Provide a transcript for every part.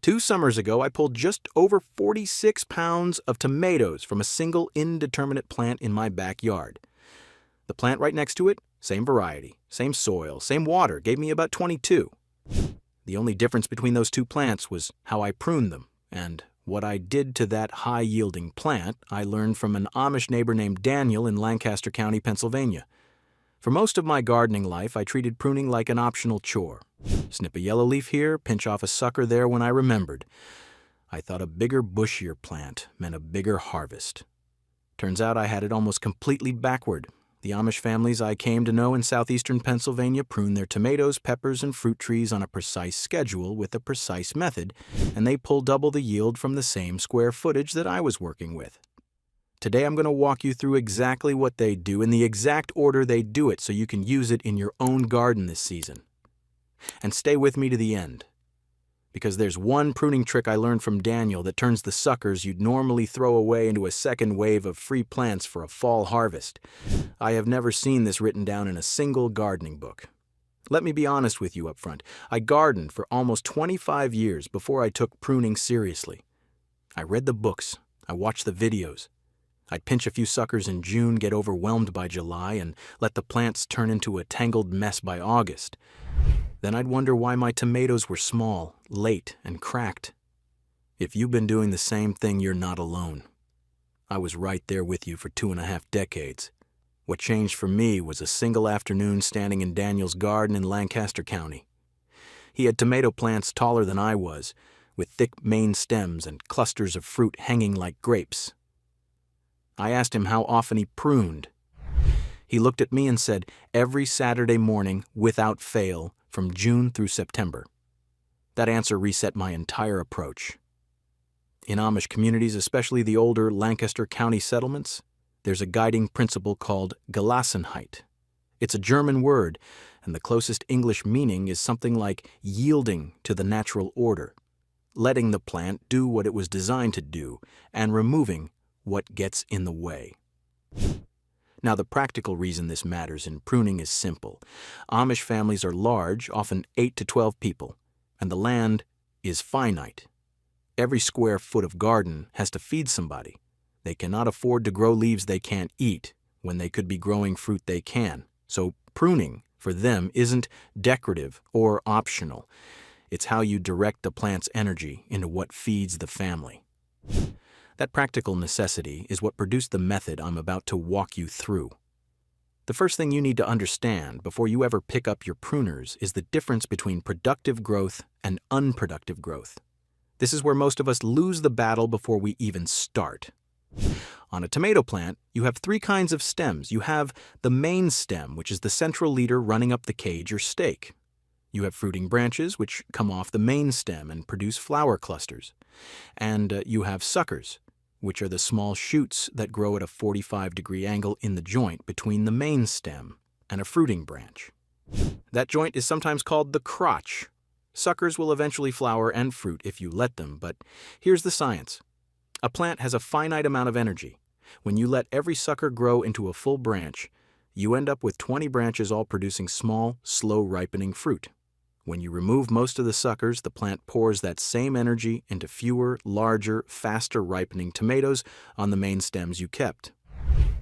2 summers ago, I pulled just over 46 pounds of tomatoes from a single indeterminate plant in my backyard. The plant right next to it, same variety, same soil, same water, gave me about 22. The only difference between those two plants was how I pruned them, and what I did to that high-yielding plant I learned from an Amish neighbor named Daniel in Lancaster County, Pennsylvania. For most of my gardening life, I treated pruning like an optional chore. Snip a yellow leaf here, pinch off a sucker there when I remembered. I thought a bigger, bushier plant meant a bigger harvest. Turns out I had it almost completely backward. The Amish families I came to know in southeastern Pennsylvania prune their tomatoes, peppers, and fruit trees on a precise schedule with a precise method, and they pull double the yield from the same square footage that I was working with. Today I'm going to walk you through exactly what they do in the exact order they do it so you can use it in your own garden this season. And stay with me to the end, because there's one pruning trick I learned from Daniel that turns the suckers you'd normally throw away into a second wave of free plants for a fall harvest. I have never seen this written down in a single gardening book. Let me be honest with you up front. I gardened for almost 25 years before I took pruning seriously. I read the books. I watched the videos. I'd pinch a few suckers in June, get overwhelmed by July, and let the plants turn into a tangled mess by August. Then I'd wonder why my tomatoes were small, late, and cracked. If you've been doing the same thing, you're not alone. I was right there with you for 2.5 decades. What changed for me was a single afternoon standing in Daniel's garden in Lancaster County. He had tomato plants taller than I was, with thick main stems and clusters of fruit hanging like grapes. I asked him how often he pruned. He looked at me and said, every Saturday morning, without fail, from June through September. That answer reset my entire approach. In Amish communities, especially the older Lancaster County settlements, there's a guiding principle called Gelassenheit. It's a German word, and the closest English meaning is something like yielding to the natural order, letting the plant do what it was designed to do, and removing what gets in the way. Now, the practical reason this matters in pruning is simple. Amish families are large, often 8 to 12 people, and the land is finite. Every square foot of garden has to feed somebody. They cannot afford to grow leaves they can't eat when they could be growing fruit they can. So pruning, for them, isn't decorative or optional. It's how you direct the plant's energy into what feeds the family. That practical necessity is what produced the method I'm about to walk you through. The first thing you need to understand before you ever pick up your pruners is the difference between productive growth and unproductive growth. This is where most of us lose the battle before we even start. On a tomato plant, you have 3 kinds of stems. You have the main stem, which is the central leader running up the cage or stake. You have fruiting branches, which come off the main stem and produce flower clusters. And you have suckers, which are the small shoots that grow at a 45-degree angle in the joint between the main stem and a fruiting branch. That joint is sometimes called the crotch. Suckers will eventually flower and fruit if you let them, but here's the science. A plant has a finite amount of energy. When you let every sucker grow into a full branch, you end up with 20 branches all producing small, slow-ripening fruit. When you remove most of the suckers, the plant pours that same energy into fewer, larger, faster-ripening tomatoes on the main stems you kept.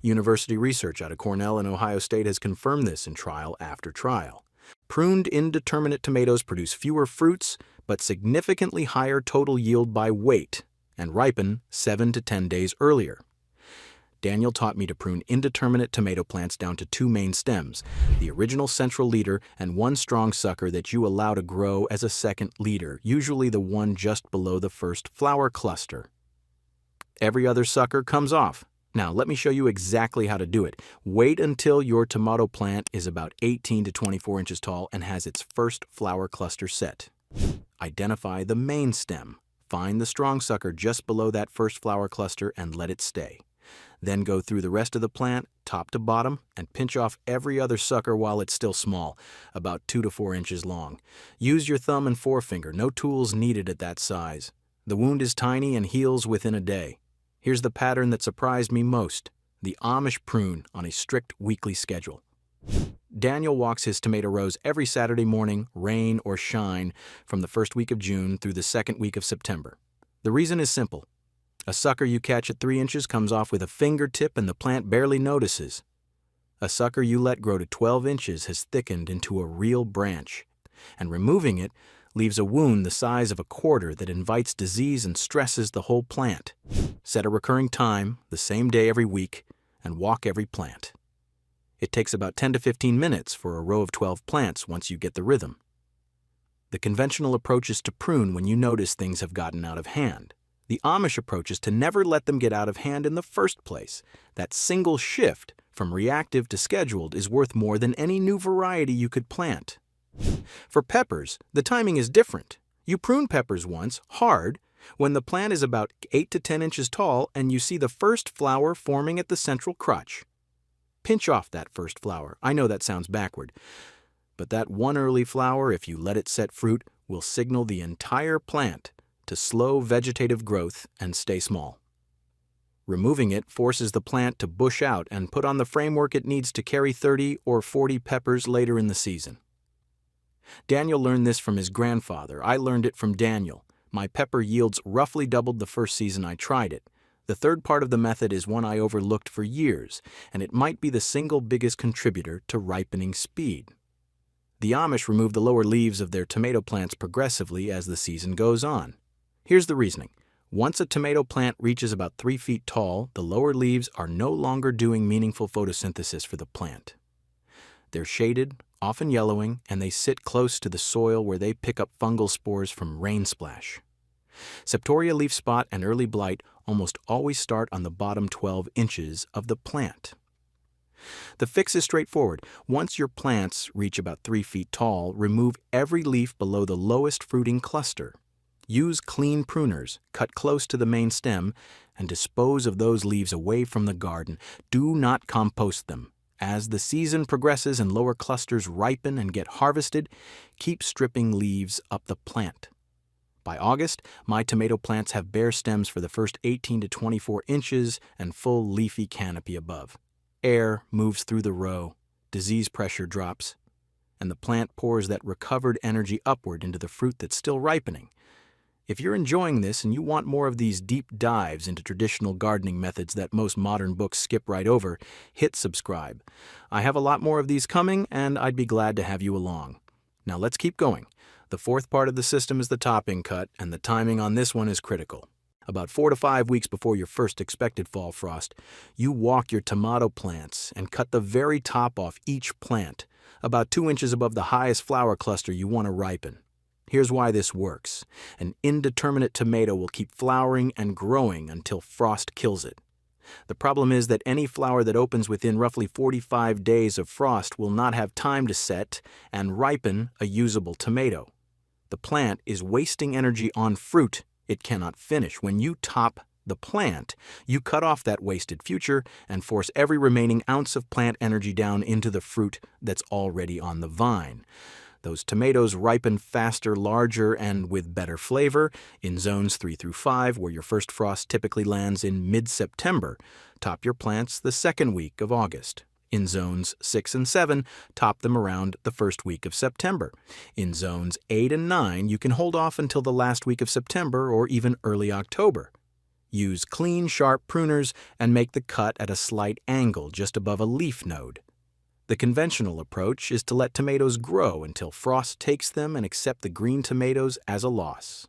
University research out of Cornell and Ohio State has confirmed this in trial after trial. Pruned indeterminate tomatoes produce fewer fruits, but significantly higher total yield by weight, and ripen 7 to 10 days earlier. Daniel taught me to prune indeterminate tomato plants down to 2 main stems, the original central leader and 1 strong sucker that you allow to grow as a second leader, usually the one just below the first flower cluster. Every other sucker comes off. Now, let me show you exactly how to do it. Wait until your tomato plant is about 18 to 24 inches tall and has its first flower cluster set. Identify the main stem. Find the strong sucker just below that first flower cluster and let it stay. Then go through the rest of the plant, top to bottom, and pinch off every other sucker while it's still small, about 2 to 4 inches long. Use your thumb and forefinger, no tools needed at that size. The wound is tiny and heals within a day. Here's the pattern that surprised me most: the Amish prune on a strict weekly schedule. Daniel walks his tomato rows every Saturday morning, rain or shine, from the first week of June through the second week of September. The reason is simple. A sucker you catch at 3 inches comes off with a fingertip and the plant barely notices. A sucker you let grow to 12 inches has thickened into a real branch, and removing it leaves a wound the size of a quarter that invites disease and stresses the whole plant. Set a recurring time, the same day every week, and walk every plant. It takes about 10 to 15 minutes for a row of 12 plants once you get the rhythm. The conventional approach is to prune when you notice things have gotten out of hand. The Amish approach is to never let them get out of hand in the first place. That single shift from reactive to scheduled is worth more than any new variety you could plant. For peppers, the timing is different. You prune peppers once, hard, when the plant is about 8 to 10 inches tall and you see the first flower forming at the central crotch. Pinch off that first flower. I know that sounds backward, but that one early flower, if you let it set fruit, will signal the entire plant to slow vegetative growth and stay small. Removing it forces the plant to bush out and put on the framework it needs to carry 30 or 40 peppers later in the season. Daniel learned this from his grandfather. I learned it from Daniel. My pepper yields roughly doubled the first season I tried it. The third part of the method is one I overlooked for years, and it might be the single biggest contributor to ripening speed. The Amish remove the lower leaves of their tomato plants progressively as the season goes on. Here's the reasoning. Once a tomato plant reaches about 3 feet tall, the lower leaves are no longer doing meaningful photosynthesis for the plant. They're shaded, often yellowing, and they sit close to the soil where they pick up fungal spores from rain splash. Septoria leaf spot and early blight almost always start on the bottom 12 inches of the plant. The fix is straightforward. Once your plants reach about 3 feet tall, remove every leaf below the lowest fruiting cluster. Use clean pruners, cut close to the main stem, and dispose of those leaves away from the garden. Do not compost them. As the season progresses and lower clusters ripen and get harvested, keep stripping leaves up the plant. By August, my tomato plants have bare stems for the first 18 to 24 inches and full leafy canopy above. Air moves through the row, disease pressure drops, and the plant pours that recovered energy upward into the fruit that's still ripening. If you're enjoying this and you want more of these deep dives into traditional gardening methods that most modern books skip right over, hit subscribe. I have a lot more of these coming, and I'd be glad to have you along. Now let's keep going. The fourth part of the system is the topping cut, and the timing on this one is critical. About 4 to 5 weeks before your first expected fall frost, you walk your tomato plants and cut the very top off each plant, about 2 inches above the highest flower cluster you want to ripen. Here's why this works. An indeterminate tomato will keep flowering and growing until frost kills it. The problem is that any flower that opens within roughly 45 days of frost will not have time to set and ripen a usable tomato. The plant is wasting energy on fruit it cannot finish. When you top the plant, you cut off that wasted future and force every remaining ounce of plant energy down into the fruit that's already on the vine. Those tomatoes ripen faster, larger, and with better flavor in zones 3 through 5, where your first frost typically lands in mid-September. Top your plants the second week of August. In zones 6 and 7, top them around the first week of September. In zones 8 and 9, you can hold off until the last week of September or even early October. Use clean, sharp pruners and make the cut at a slight angle just above a leaf node. The conventional approach is to let tomatoes grow until frost takes them and accept the green tomatoes as a loss.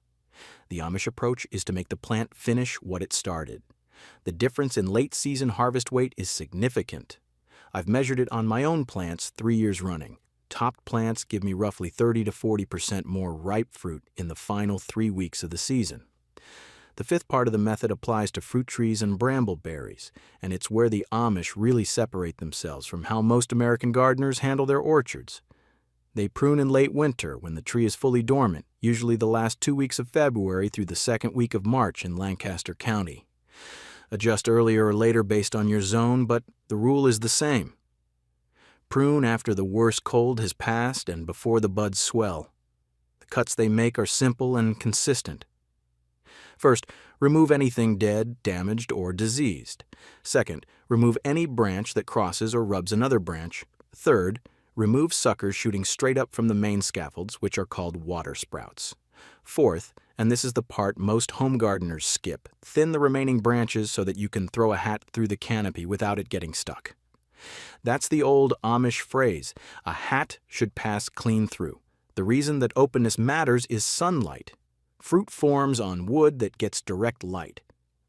The Amish approach is to make the plant finish what it started. The difference in late-season harvest weight is significant. I've measured it on my own plants 3 years running. Topped plants give me roughly 30 to 40% more ripe fruit in the final 3 weeks of the season. The fifth part of the method applies to fruit trees and brambleberries, and it's where the Amish really separate themselves from how most American gardeners handle their orchards. They prune in late winter when the tree is fully dormant, usually the last 2 weeks of February through the second week of March in Lancaster County. Adjust earlier or later based on your zone, but the rule is the same. Prune after the worst cold has passed and before the buds swell. The cuts they make are simple and consistent. First, remove anything dead, damaged, or diseased. Second, remove any branch that crosses or rubs another branch. Third, remove suckers shooting straight up from the main scaffolds, which are called water sprouts. Fourth, and this is the part most home gardeners skip, thin the remaining branches so that you can throw a hat through the canopy without it getting stuck. That's the old Amish phrase, a hat should pass clean through. The reason that openness matters is sunlight. Fruit forms on wood that gets direct light.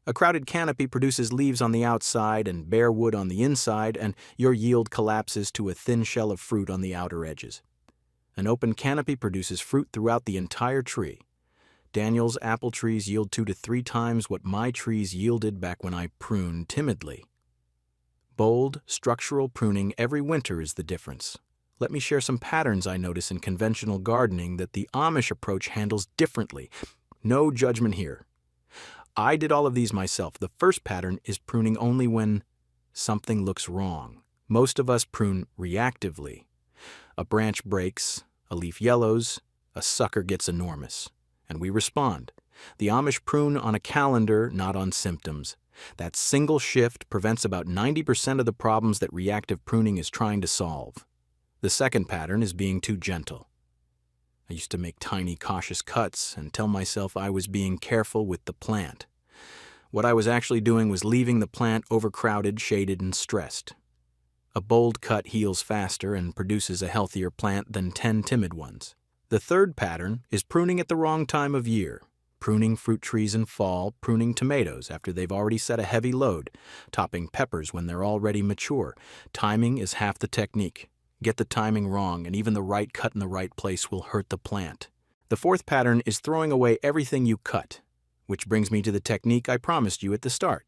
A crowded canopy produces leaves on the outside and bare wood on the inside, and your yield collapses to a thin shell of fruit on the outer edges. An open canopy produces fruit throughout the entire tree. Daniel's apple trees yield 2 to 3 times what my trees yielded back when I pruned timidly. Bold, structural pruning every winter is the difference. Let me share some patterns I notice in conventional gardening that the Amish approach handles differently. No judgment here. I did all of these myself. The first pattern is pruning only when something looks wrong. Most of us prune reactively. A branch breaks, a leaf yellows, a sucker gets enormous, and we respond. The Amish prune on a calendar, not on symptoms. That single shift prevents about 90% of the problems that reactive pruning is trying to solve. The second pattern is being too gentle. I used to make tiny, cautious cuts and tell myself I was being careful with the plant. What I was actually doing was leaving the plant overcrowded, shaded, and stressed. A bold cut heals faster and produces a healthier plant than 10 timid ones. The third pattern is pruning at the wrong time of year. Pruning fruit trees in fall, pruning tomatoes after they've already set a heavy load, topping peppers when they're already mature. Timing is half the technique. Get the timing wrong, and even the right cut in the right place will hurt the plant. The fourth pattern is throwing away everything you cut, which brings me to the technique I promised you at the start.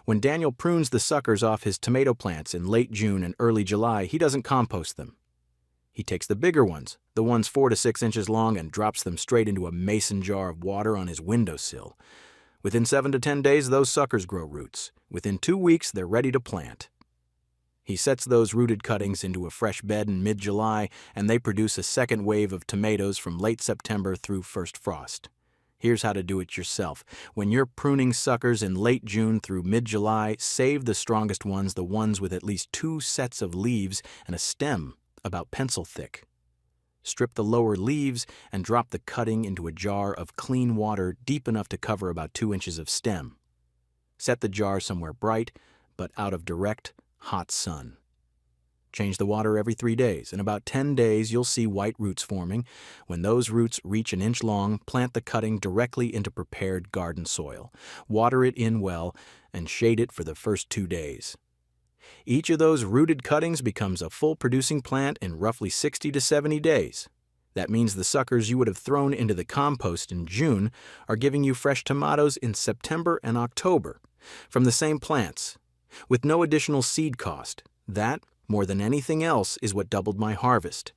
When Daniel prunes the suckers off his tomato plants in late June and early July, he doesn't compost them. He takes the bigger ones, the ones 4 to 6 inches long, and drops them straight into a mason jar of water on his windowsill. Within 7 to 10 days, those suckers grow roots. Within 2 weeks, they're ready to plant. He sets those rooted cuttings into a fresh bed in mid-July, and they produce a second wave of tomatoes from late September through first frost. Here's how to do it yourself. When you're pruning suckers in late June through mid-July, save the strongest ones, the ones with at least 2 sets of leaves and a stem about pencil thick. Strip the lower leaves and drop the cutting into a jar of clean water deep enough to cover about 2 inches of stem. Set the jar somewhere bright, but out of direct, hot sun. Change the water every 3 days. In about 10 days, you'll see white roots forming. When those roots reach an inch long, plant the cutting directly into prepared garden soil. Water it in well and shade it for the first 2 days. Each of those rooted cuttings becomes a full producing plant in roughly 60 to 70 days. That means the suckers you would have thrown into the compost in June are giving you fresh tomatoes in September and October from the same plants, with no additional seed cost. That, more than anything else, is what doubled my harvest.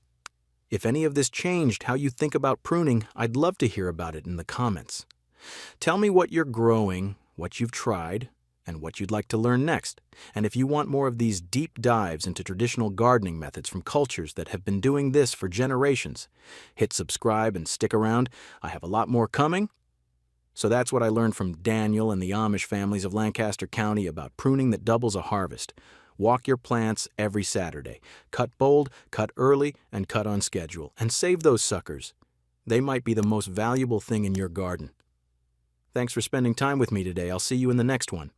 If any of this changed how you think about pruning, I'd love to hear about it in the comments. Tell me what you're growing, what you've tried, and what you'd like to learn next. And if you want more of these deep dives into traditional gardening methods from cultures that have been doing this for generations, hit subscribe and stick around. I have a lot more coming. So that's what I learned from Daniel and the Amish families of Lancaster County about pruning that doubles a harvest. Walk your plants every Saturday. Cut bold, cut early, and cut on schedule. And save those suckers. They might be the most valuable thing in your garden. Thanks for spending time with me today. I'll see you in the next one.